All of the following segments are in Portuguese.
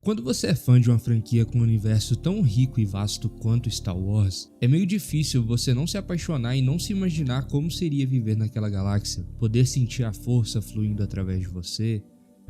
Quando você é fã de uma franquia com um universo tão rico e vasto quanto Star Wars, é meio difícil você não se apaixonar e não se imaginar como seria viver naquela galáxia, poder sentir a força fluindo através de você,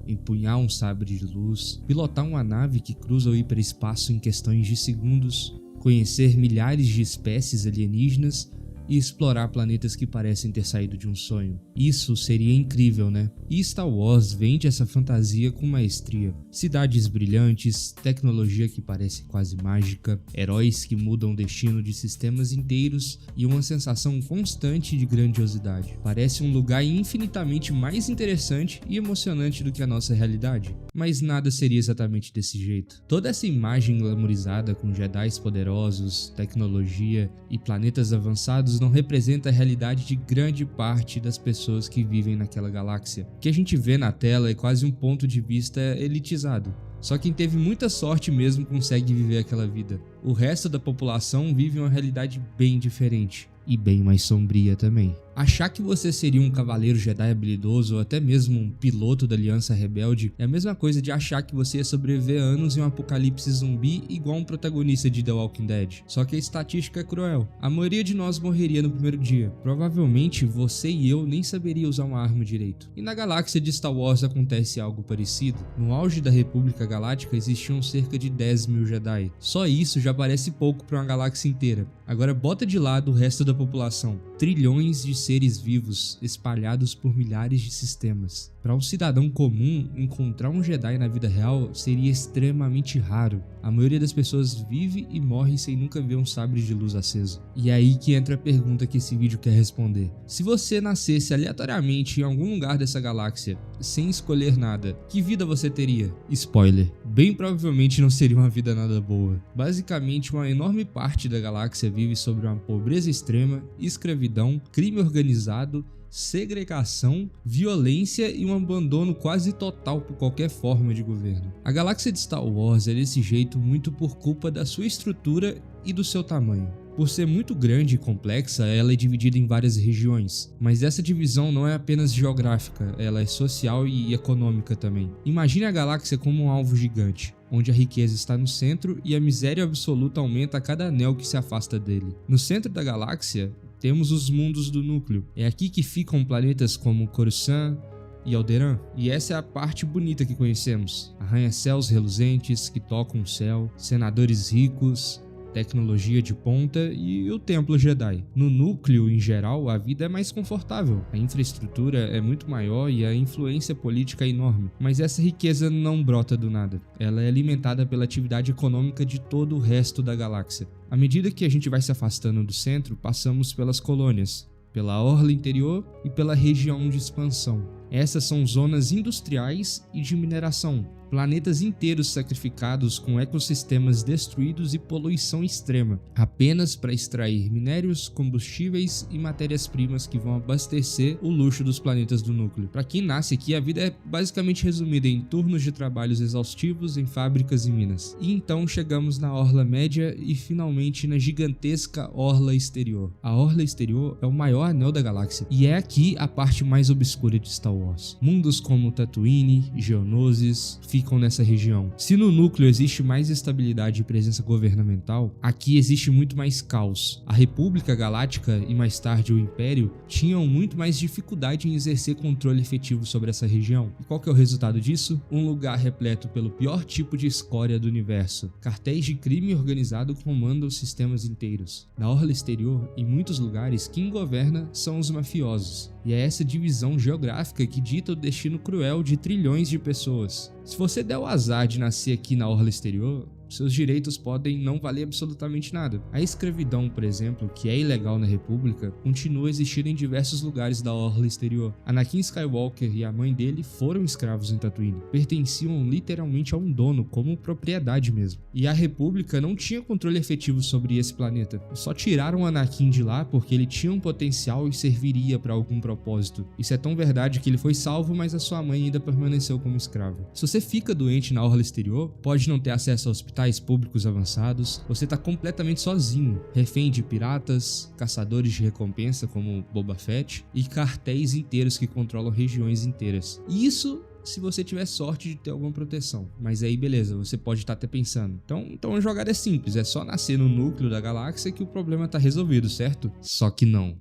empunhar um sabre de luz, pilotar uma nave que cruza o hiperespaço em questões de segundos, conhecer milhares de espécies alienígenas e explorar planetas que parecem ter saído de um sonho. Isso seria incrível, né? E Star Wars vende essa fantasia com maestria. Cidades brilhantes, tecnologia que parece quase mágica, heróis que mudam o destino de sistemas inteiros e uma sensação constante de grandiosidade. Parece um lugar infinitamente mais interessante e emocionante do que a nossa realidade. Mas nada seria exatamente desse jeito. Toda essa imagem glamourizada com Jedis poderosos, tecnologia e planetas avançados não representa a realidade de grande parte das pessoas que vivem naquela galáxia. O que a gente vê na tela é quase um ponto de vista elitizado. Só quem teve muita sorte mesmo consegue viver aquela vida. O resto da população vive uma realidade bem diferente. E bem mais sombria também. Achar que você seria um cavaleiro Jedi habilidoso ou até mesmo um piloto da Aliança Rebelde é a mesma coisa de achar que você ia sobreviver anos em um apocalipse zumbi igual um protagonista de The Walking Dead. Só que a estatística é cruel. A maioria de nós morreria no primeiro dia. Provavelmente você e eu nem saberia usar uma arma direito. E na galáxia de Star Wars acontece algo parecido. No auge da República Galáctica existiam cerca de 10 mil Jedi. Só isso já parece pouco para uma galáxia inteira. Agora bota de lado o resto da população. Trilhões de seres vivos espalhados por milhares de sistemas. Para um cidadão comum, encontrar um Jedi na vida real seria extremamente raro. A maioria das pessoas vive e morre sem nunca ver um sabre de luz aceso. E é aí que entra a pergunta que esse vídeo quer responder. Se você nascesse aleatoriamente em algum lugar dessa galáxia, sem escolher nada, que vida você teria? Spoiler, bem provavelmente não seria uma vida nada boa. Basicamente, uma enorme parte da galáxia vive sobre uma pobreza extrema, escravidão, crime organizado, segregação, violência e um abandono quase total por qualquer forma de governo. A galáxia de Star Wars é desse jeito muito por culpa da sua estrutura e do seu tamanho. Por ser muito grande e complexa, ela é dividida em várias regiões, mas essa divisão não é apenas geográfica, ela é social e econômica também. Imagine a galáxia como um alvo gigante, onde a riqueza está no centro e a miséria absoluta aumenta a cada anel que se afasta dele. No centro da galáxia, temos os mundos do núcleo. É aqui que ficam planetas como Coruscant e Alderaan. E essa é a parte bonita que conhecemos. Arranha-céus reluzentes que tocam o céu, senadores ricos, tecnologia de ponta e o templo Jedi. No núcleo, em geral, a vida é mais confortável, a infraestrutura é muito maior e a influência política é enorme. Mas essa riqueza não brota do nada. Ela é alimentada pela atividade econômica de todo o resto da galáxia. À medida que a gente vai se afastando do centro, passamos pelas colônias, pela orla interior e pela região de expansão. Essas são zonas industriais e de mineração. Planetas inteiros sacrificados com ecossistemas destruídos e poluição extrema, apenas para extrair minérios, combustíveis e matérias-primas que vão abastecer o luxo dos planetas do núcleo. Para quem nasce aqui, a vida é basicamente resumida em turnos de trabalhos exaustivos em fábricas e minas. E então chegamos na Orla Média e finalmente na gigantesca Orla Exterior. A Orla Exterior é o maior anel da galáxia e é aqui a parte mais obscura de Star Wars. Mundos como Tatooine, Geonosis ficam nessa região. Se no núcleo existe mais estabilidade e presença governamental, aqui existe muito mais caos. A República Galáctica e mais tarde o Império tinham muito mais dificuldade em exercer controle efetivo sobre essa região. E qual que é o resultado disso? Um lugar repleto pelo pior tipo de escória do universo. Cartéis de crime organizado comandam sistemas inteiros. Na Orla Exterior, em muitos lugares, quem governa são os mafiosos. E é essa divisão geográfica que dita o destino cruel de trilhões de pessoas. Se você der o azar de nascer aqui na Orla Exterior, seus direitos podem não valer absolutamente nada. A escravidão, por exemplo, que é ilegal na República, continua a existir em diversos lugares da Orla Exterior. Anakin Skywalker e a mãe dele foram escravos em Tatooine. Pertenciam literalmente a um dono, como propriedade mesmo. E a República não tinha controle efetivo sobre esse planeta. Só tiraram Anakin de lá porque ele tinha um potencial e serviria para algum propósito. Isso é tão verdade que ele foi salvo, mas a sua mãe ainda permaneceu como escrava. Se você fica doente na Orla Exterior, pode não ter acesso a hospitais públicos avançados, você tá completamente sozinho, refém de piratas, caçadores de recompensa como Boba Fett e cartéis inteiros que controlam regiões inteiras. E isso se você tiver sorte de ter alguma proteção. Mas aí beleza, você pode estar até pensando, então a jogada é simples, é só nascer no núcleo da galáxia que o problema tá resolvido, certo? Só que não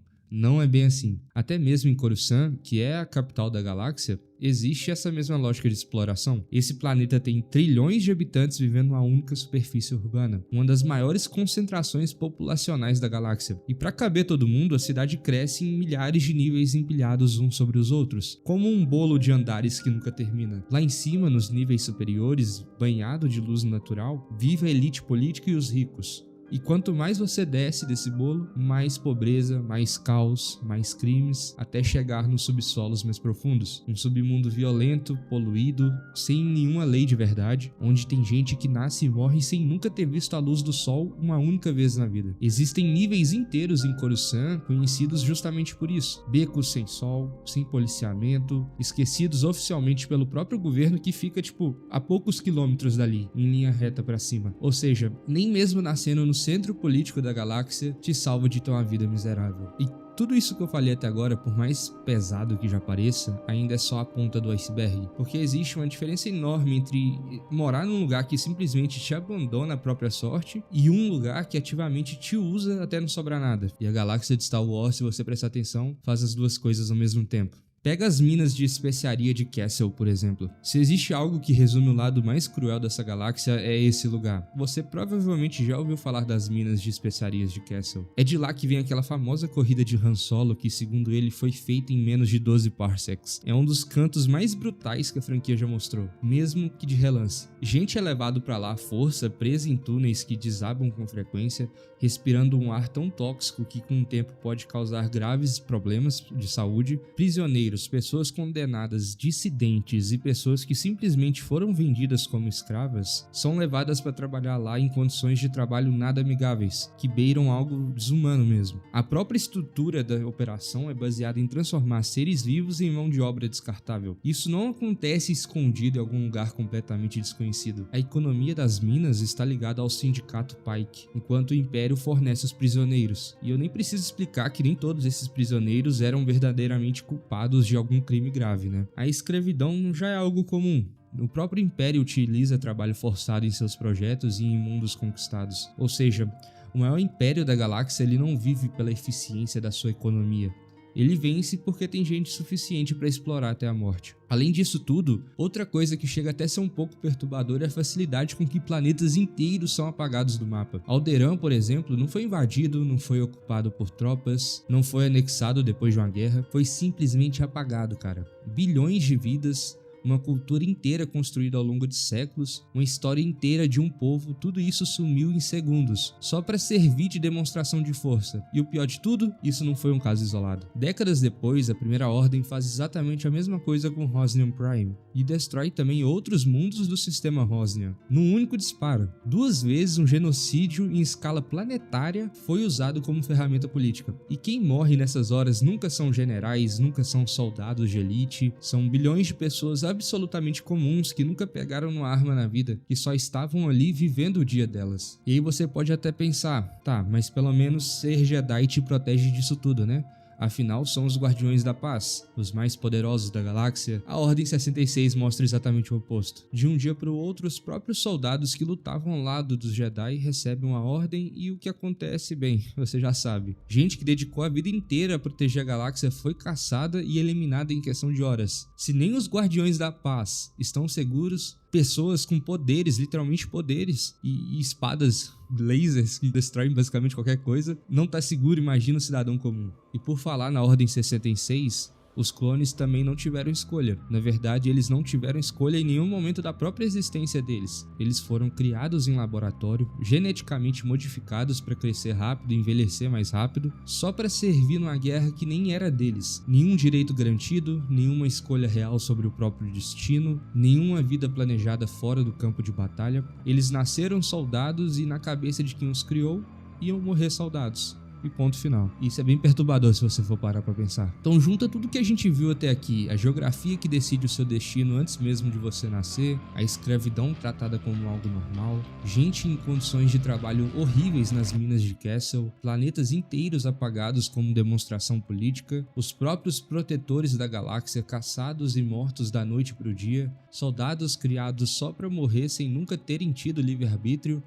é bem assim. Até mesmo em Coruscant, que é a capital da galáxia, existe essa mesma lógica de exploração. Esse planeta tem trilhões de habitantes vivendo uma única superfície urbana, uma das maiores concentrações populacionais da galáxia. E para caber todo mundo, a cidade cresce em milhares de níveis empilhados uns sobre os outros, como um bolo de andares que nunca termina. Lá em cima, nos níveis superiores, banhado de luz natural, vive a elite política e os ricos. E quanto mais você desce desse bolo, mais pobreza, mais caos, mais crimes, até chegar nos subsolos mais profundos. Um submundo violento, poluído, sem nenhuma lei de verdade, onde tem gente que nasce e morre sem nunca ter visto a luz do sol uma única vez na vida. Existem níveis inteiros em Coruscant conhecidos justamente por isso. Becos sem sol, sem policiamento, esquecidos oficialmente pelo próprio governo que fica, a poucos quilômetros dali, em linha reta pra cima. Ou seja, nem mesmo nascendo no centro político da galáxia te salva de ter uma vida miserável. E tudo isso que eu falei até agora, por mais pesado que já pareça, ainda é só a ponta do iceberg, porque existe uma diferença enorme entre morar num lugar que simplesmente te abandona a própria sorte e um lugar que ativamente te usa até não sobrar nada. E a galáxia de Star Wars, se você prestar atenção, faz as duas coisas ao mesmo tempo. Pega as minas de especiaria de Kessel, por exemplo. Se existe algo que resume o lado mais cruel dessa galáxia, é esse lugar. Você provavelmente já ouviu falar das minas de especiarias de Kessel. É de lá que vem aquela famosa corrida de Han Solo que, segundo ele, foi feita em menos de 12 parsecs. É um dos cantos mais brutais que a franquia já mostrou, mesmo que de relance. Gente é levado pra lá à força, presa em túneis que desabam com frequência, respirando um ar tão tóxico que com o tempo pode causar graves problemas de saúde. Prisioneiros, pessoas condenadas, dissidentes e pessoas que simplesmente foram vendidas como escravas são levadas para trabalhar lá em condições de trabalho nada amigáveis, que beiram algo desumano mesmo. A própria estrutura da operação é baseada em transformar seres vivos em mão de obra descartável. Isso não acontece escondido em algum lugar completamente desconhecido. A economia das minas está ligada ao sindicato Pike, enquanto o Império fornece os prisioneiros. E eu nem preciso explicar que nem todos esses prisioneiros eram verdadeiramente culpados de algum crime grave, né? A escravidão já é algo comum. O próprio Império utiliza trabalho forçado em seus projetos e em mundos conquistados. Ou seja, o maior império da galáxia ele não vive pela eficiência da sua economia. Ele vence porque tem gente suficiente para explorar até a morte. Além disso tudo, outra coisa que chega até a ser um pouco perturbadora é a facilidade com que planetas inteiros são apagados do mapa. Alderaan, por exemplo, não foi invadido, não foi ocupado por tropas, não foi anexado depois de uma guerra, foi simplesmente apagado, cara. Bilhões de vidas, uma cultura inteira construída ao longo de séculos, uma história inteira de um povo, tudo isso sumiu em segundos, só para servir de demonstração de força. E o pior de tudo, isso não foi um caso isolado. Décadas depois, a Primeira Ordem faz exatamente a mesma coisa com Hosnian Prime, e destrói também outros mundos do sistema Hosnian, num único disparo. 2 vezes um genocídio em escala planetária foi usado como ferramenta política. E quem morre nessas horas nunca são generais, nunca são soldados de elite, são bilhões de pessoas absolutamente comuns que nunca pegaram uma arma na vida, que só estavam ali vivendo o dia delas. E aí você pode até pensar, tá, mas pelo menos ser Jedi te protege disso tudo, né? Afinal, são os Guardiões da Paz, os mais poderosos da galáxia. A Ordem 66 mostra exatamente o oposto. De um dia para o outro, os próprios soldados que lutavam ao lado dos Jedi recebem uma ordem e o que acontece, bem, você já sabe. Gente que dedicou a vida inteira a proteger a galáxia foi caçada e eliminada em questão de horas. Se nem os Guardiões da Paz estão seguros, pessoas com poderes, literalmente poderes, e espadas, lasers que destroem basicamente qualquer coisa, não tá seguro, imagina o cidadão comum. E por falar na Ordem 66, os clones também não tiveram escolha. Na verdade, eles não tiveram escolha em nenhum momento da própria existência deles. Eles foram criados em laboratório, geneticamente modificados para crescer rápido e envelhecer mais rápido, só para servir numa guerra que nem era deles. Nenhum direito garantido, nenhuma escolha real sobre o próprio destino, nenhuma vida planejada fora do campo de batalha. Eles nasceram soldados e na cabeça de quem os criou, iam morrer soldados. e ponto final. Isso é bem perturbador se você for parar pra pensar. Então junta tudo que a gente viu até aqui, a geografia que decide o seu destino antes mesmo de você nascer, a escravidão tratada como algo normal, gente em condições de trabalho horríveis nas minas de Kessel, planetas inteiros apagados como demonstração política, os próprios protetores da galáxia caçados e mortos da noite pro dia, soldados criados só pra morrer sem nunca terem tido livre-arbítrio.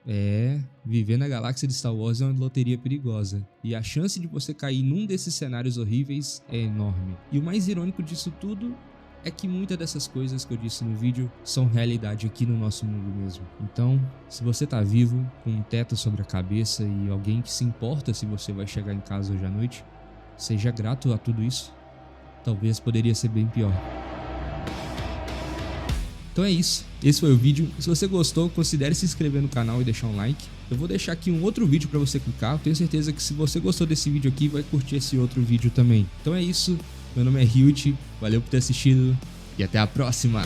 Viver na galáxia de Star Wars é uma loteria perigosa, e a chance de você cair num desses cenários horríveis é enorme. E o mais irônico disso tudo é que muitas dessas coisas que eu disse no vídeo são realidade aqui no nosso mundo mesmo. Então, se você tá vivo, com um teto sobre a cabeça e alguém que se importa se você vai chegar em casa hoje à noite, seja grato a tudo isso. Talvez poderia ser bem pior. Então é isso, esse foi o vídeo. Se você gostou, considere se inscrever no canal e deixar um like. Eu vou deixar aqui um outro vídeo para você clicar. Eu tenho certeza que se você gostou desse vídeo aqui, vai curtir esse outro vídeo também. Então é isso, meu nome é Ryut, valeu por ter assistido e até a próxima!